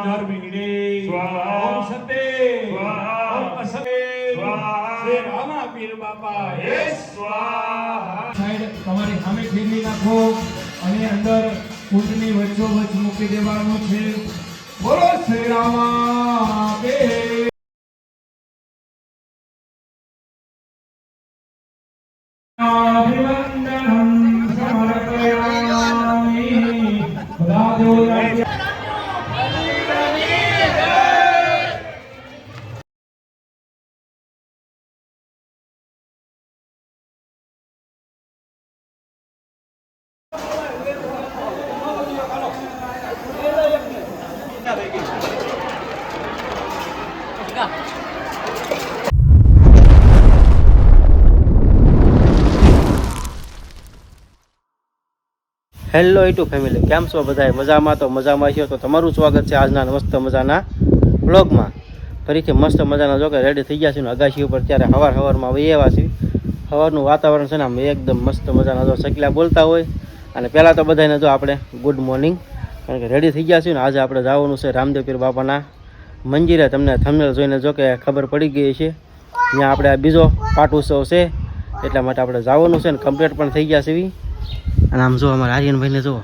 धर्मिणे स्वाहा ओम सत्य स्वाहा ओम असत्य स्वाहा श्री रामा पीर बापा हे स्वाहा સાઈડ તમારી સામે ફેરવી નાખો અને અંદર કુંડની વચ્ચોવચ્ચ મૂકી દેવાનું છે બોલો શ્રી રામા પીર અભિવંદનમ સમર્પયામિ રાજો હેલો યુટ્યુબ ફેમિલી, કેમ છો બધાય? મજામાં? તો મજામાં છો તો તમારું સ્વાગત છે આજના મસ્ત મજાના વ્લોગમાં. ફરીથી મસ્ત મજાના જો કે રેડી થઈ ગયા છે ને અગાશી ઉપર. ત્યારે સવારમાં વહી આવ્યા છે. સવારનું વાતાવરણ છે ને આમ એકદમ મસ્ત મજાના જો સકલા બોલતા હોય. અને પહેલાં તો બધાને જો આપણે ગુડ મોર્નિંગ, કારણ કે રેડી થઈ ગયા છે ને આજે આપણે જવાનું છે રામદેવ પીર બાપાના મંદિરે. તમને થંબનેલ જોઈને જો કે ખબર પડી ગઈ છે, ત્યાં આપણે આ બીજો પાટોત્સવ છે એટલા માટે આપણે જવાનું છે ને કમ્પ્લીટ પણ થઈ ગયા છે. અને આમ જો અમારા આર્યનભાઈને જો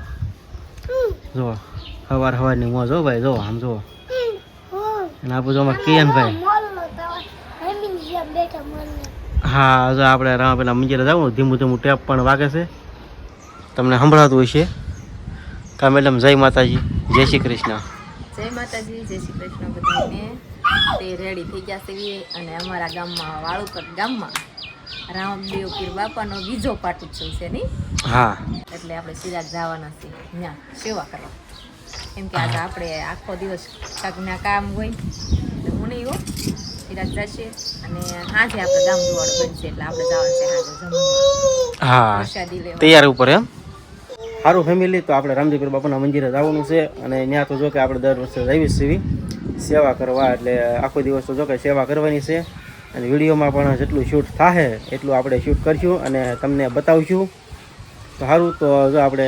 સવારની મોજ જો ભાઈ, જો આમ જો. અને આ જો અમારા કિયનભાઈ. હા, જો આપણે રામાપીરના મંદિરે જવું, ધીમું ધીમું ટેપ પણ વાગે છે, તમને સંભળાતું હોય છે. કા મેડમ, જય માતાજી, જય શ્રી કૃષ્ણ. જય માતાજી, જય શ્રી કૃષ્ણ બધાને. તે રેડી થઈ ગયા છે અને અમારા ગામમાં વાળુકર ગામમાં રામદેવ પીર બાપાનો બીજો પાટોત્સવ છે નહીં? હા, એટલે આપણે સિરાજ જવાના છે ત્યાં સેવા કરવા. કેમ કે આજે આપણે આખો દિવસ કાંકના કામ હોય એટલે હું નહીં હો, સિરાજ જશે અને સાંજે આપણે ગામ જોવાળું બનશે એટલે આપણે જવાનું છે સાંજે જમવા. હા, પ્રસાદી લેવા તૈયાર ઉપર એમ. સારું ફેમિલી, તો આપણે રામદેવ પીર બાપાના મંદિરે જવાનું છે અને ત્યાં તો જો કે આપણે દર વર્ષે જઈએ છીએ સેવા કરવા. એટલે આખો દિવસ તો જો કે સેવા કરવાની છે અને વિડીયોમાં પણ જેટલું શૂટ થાય એટલું આપણે શૂટ કરશું અને તમને બતાવશું. તો સારું, તો જો આપણે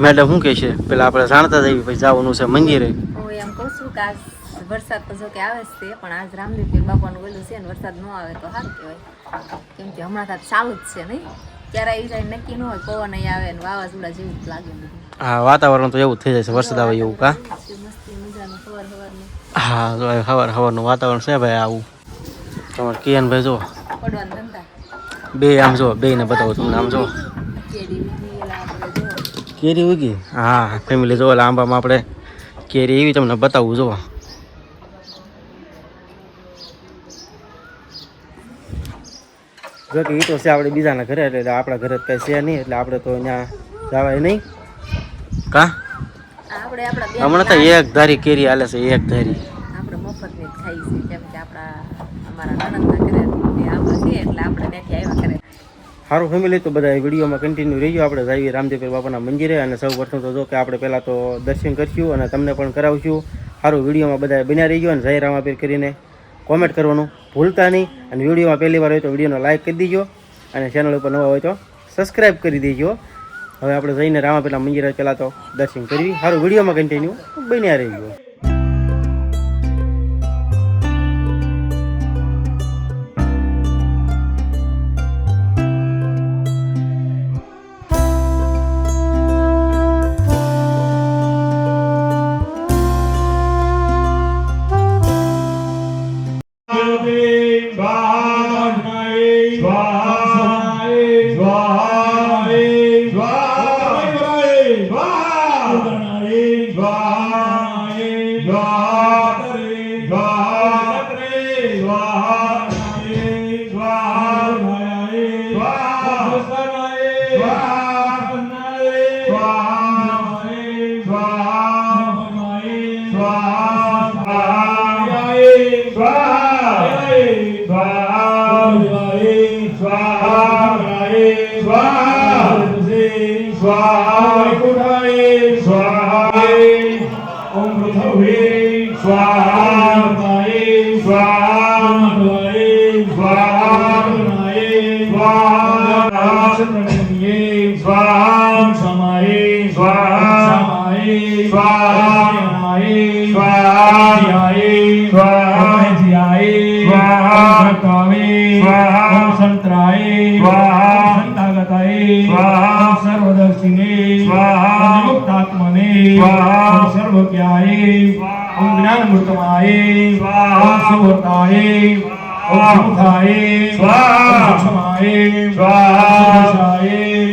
મેડમ શું કહે છે પેલા આપણે જાણતા જઈએ પછી જવાનું છે મંદિરે. હું એમ કહું છું કે આજ વરસાદ તો જો કે આવે જ છે, પણ આજ રામદેવ પીર બાપાનું ઓલું છે ને વરસાદ ન આવે તો સારું કહેવાય. કેમ કે હમણાં તો ચાલુ જ છે નહીં, ક્યારે એ જાય નક્કી ન હોય, પવન અહીં આવે ને વાવાઝોડા જેવું જ લાગે બધું. હા, વાતાવરણ તો એવું જ થઈ જાય છે, વરસાદ આવે એવું. કા મસ્તી મજાનું સવારનું હા, જો સવારનું વાતાવરણ છે ભાઈ આવું. તમારે કિયનભાઈ જો પડવાના ધંધા બે આમ જો, બેને બતાવું તમને. આમ જો કેરી બીજી એલા આપણે જો કેરી ઉગી. હા ફેમિલી, જો આંબામાં આપણે કેરી એવી તમને બતાવું. જો જો કે એ તો છે આપણે બીજાના ઘરે, એટલે આપણા ઘરે કઈ છે નહીં, એટલે આપણે તો અહીંયા જવાય નહીં. કા આપણે આપણા બેન હમણાં તો એક ધારી કેરી હાલે છે, એક ધારી. આપણે મફતની જ ખાઈ છે. કેમ કે અમારા નણંદના ઘરે આંબા છે એટલે આપણે ત્યાંથી આવ્યા કરે. સારું ફેમિલી, તો બધા વિડીયોમાં કન્ટિન્યુ રહીજો. આપણે જઈએ રામદેવ પીર બાપાના મંદિરે અને સૌ પ્રથમ તો જો કે આપણે પહેલાં તો દર્શન કરીશું અને તમને પણ કરાવશું. સારું, વિડીયોમાં બધા બન્યા રહીજો અને જય રામાપીર કરીને કોમેન્ટ કરવાનું ભૂલતા નહીં. અને વિડીયોમાં પહેલી વાર હોય તો વિડીયોને લાઇક કરી દીજો અને ચેનલ ઉપર નવા હોય તો સબસ્ક્રાઈબ કરી દેજો. હવે આપણે જઈને રામાપીરના મંદિરે પહેલાં તો દર્શન કરવી. સારું, વિડીયોમાં કન્ટિન્યુ બન્યા રહીજો. स्वाहा स्वाहा स्वाहा स्वाहा स्वाहा संतराय स्वाहा संतागताय स्वाहा सर्वदर्शिने स्वाहा मुक्तात्मने स्वाहा सर्वज्ञाय स्वाहा ज्ञानमूर्तमाय स्वाहा सुवर्ताय सुखाय स्वाहा सुक्षमाय स्वाहा सुदशाय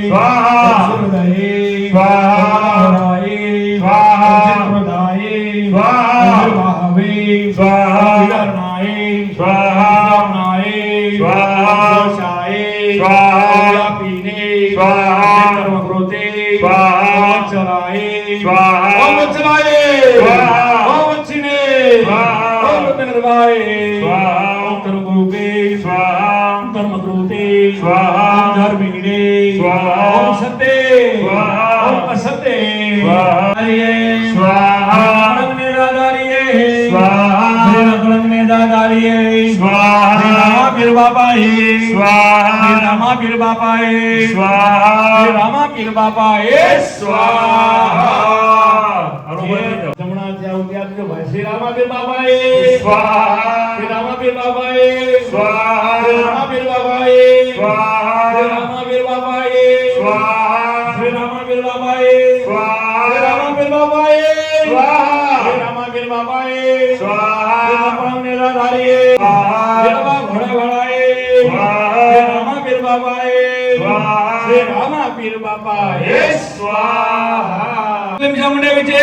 स्वाहा सुहृदये स्वाहा स्वाहा चित्रप्रदाय स्वाहा निर्वाहवे स्वाहा विकरणाय स्वाहा स्वाहाय स्वाहा दोषाय स्वाहा व्यापिने स्वाहा कर्मकृते स्वाहा वत्सलाय स्वाहा ओम वत्सलाय स्वाहा ओम वत्सिने स्वाहा ओम रत्नगर्भाय स्वाहा ओम कर्मकृते स्वाहा कर्मकृते स्वाहा ओम धर्मिणे स्वाहा ओम सत्ये स्वाहा ओम असत्ये स्वाहा स्वाहा निराधारिये स्वाहा निराधारिये स्वाहा पीर बाबा स्वाहा रामा पीर बाबा स्वाहा रामा पीर बाबा स्वाहा જમણા ત્યાં ત્યાં જો ભાઈ શ્રી રામા પીર બાબા स्वाहा શ્રી રામા પીર બાબા स्वाहा શ્રી રામા પીર બાબા स्वाहा શ્રી રામા પીર બાબા स्वाहा શ્રી રામા પીર બાબા स्वाहा શ્રી રામા પીર બાબા स्वाहा શ્રી રામા પીર બાબા स्वाहा રામ નિરાધારી જેવા ઘોડા ઘોડાએ स्वाहा શ્રી રામા પીર બાબા स्वाहा શ્રી રામા પીર બાબા स्वाहा क्लीं चामुंडा विचे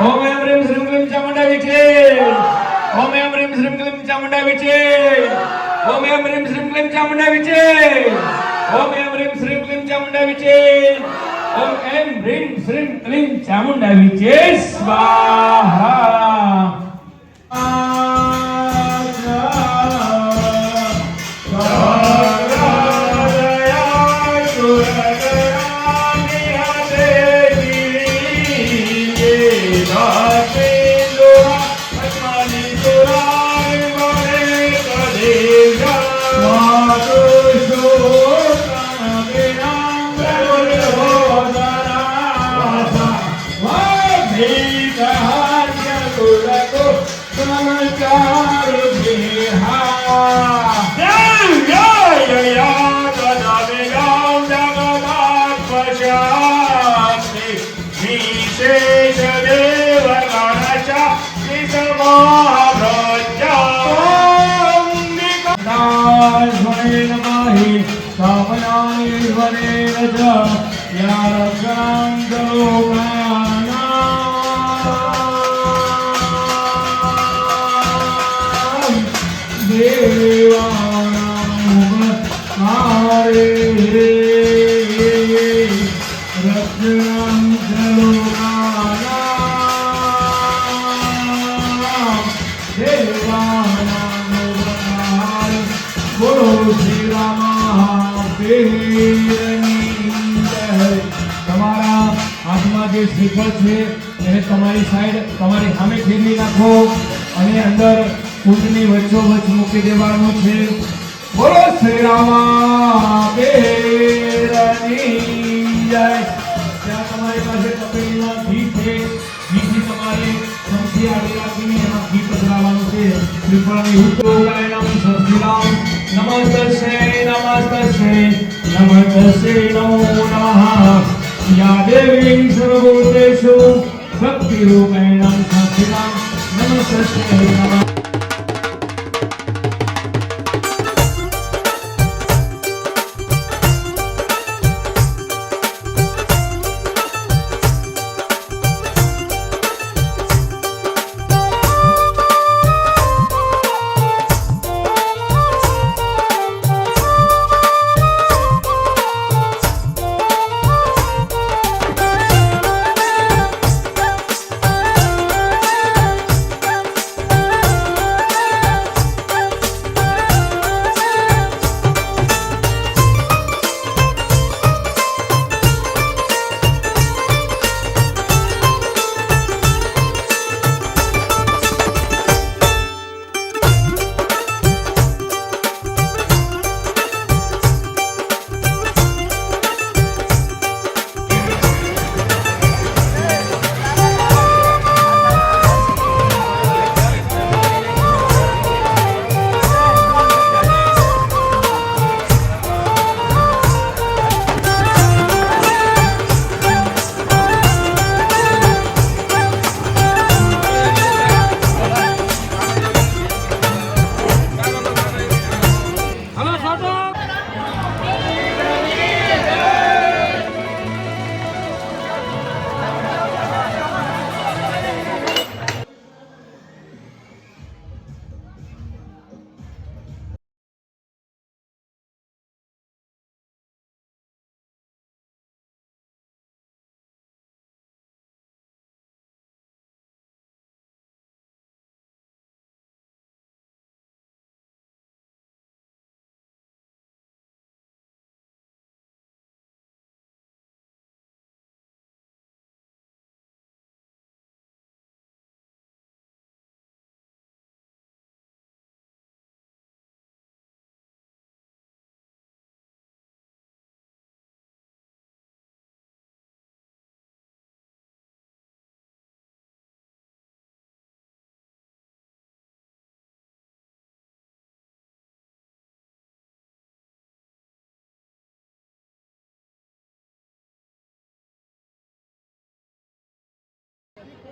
ओम ऐं ह्रीं श्रीं क्लीं चामुंडा विचे ओम ऐं ह्रीं श्रीं क्लीं चामुंडा विचे ओम ऐं ह्रीं श्रीं क्लीं चामुंडा विचे ओम ऐं ह्रीं श्रीं क्लीं चामुंडा विचे ओम ऐं ह्रीं श्रीं क्लीं चामुंडा विचे स्वाहा તમારા હાથમાં જે શ્રીફળ છે એને તમારી સાઈડ તમારી સામે ફેરવી નાખો અને અંદર કુંડની વચ્ચોવચ્ચ મૂકી દેવાનું છે. બોલો શ્રી રામાપીરની જય. ત્યાં તમારી પાસે તપેલીમાં ઘી છે, ઘીથી તમારે ચમચી આડી રાખીને એમાં ઘી પધરાવવાનું છે. શ્રીફળની ઉત્તરોગાયનમ સસ્તિરામ નમસ્તસ્ય નમસ્તસ્ય નમસ્તસ્ય નમો નમઃ. या देवी सर्वभूतेषु शक्तिरूपेण संस्थिता नमस्ते नमः.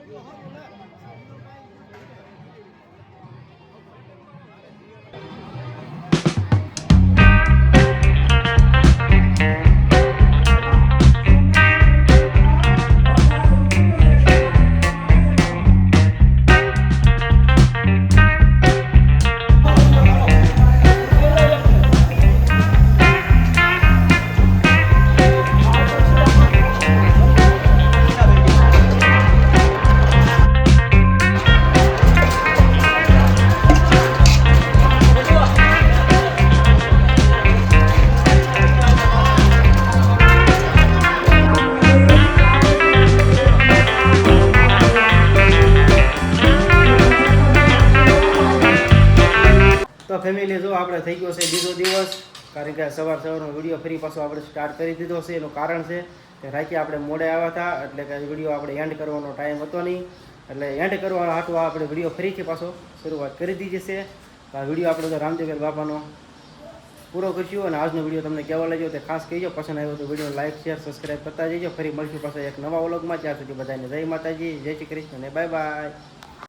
તો ફેમિલી જો આપણે થઈ ગયો છે બીજો દિવસ, કારણ કે સવારનો વિડીયો ફરી પાછો આપણે સ્ટાર્ટ કરી દીધો છે. એનું કારણ છે કે રાતે આપણે મોડે આવ્યા હતા, એટલે કે વિડીયો આપણે એન્ડ કરવાનો ટાઈમ હતો નહીં, એટલે એન્ડ કરવાનો હાટું આપણે વિડીયો ફરીથી પાછો શરૂઆત કરી દીધી છે. તો આ વિડીયો આપણે તો રામદેવગર બાપાનો પૂરો કરીશું, અને આજનો વિડીયો તમને કેવો લાગ્યો તે ખાસ કહેજો. પસંદ આવ્યો તો વિડીયો લાઈક શેર સબસ્ક્રાઈબ કરતા જજો. ફરી મળશું પાછો એક નવા વ્લોગમાં. ત્યાં સુધી બધાને જય માતાજી, જય શ્રી કૃષ્ણ અને બાય બાય.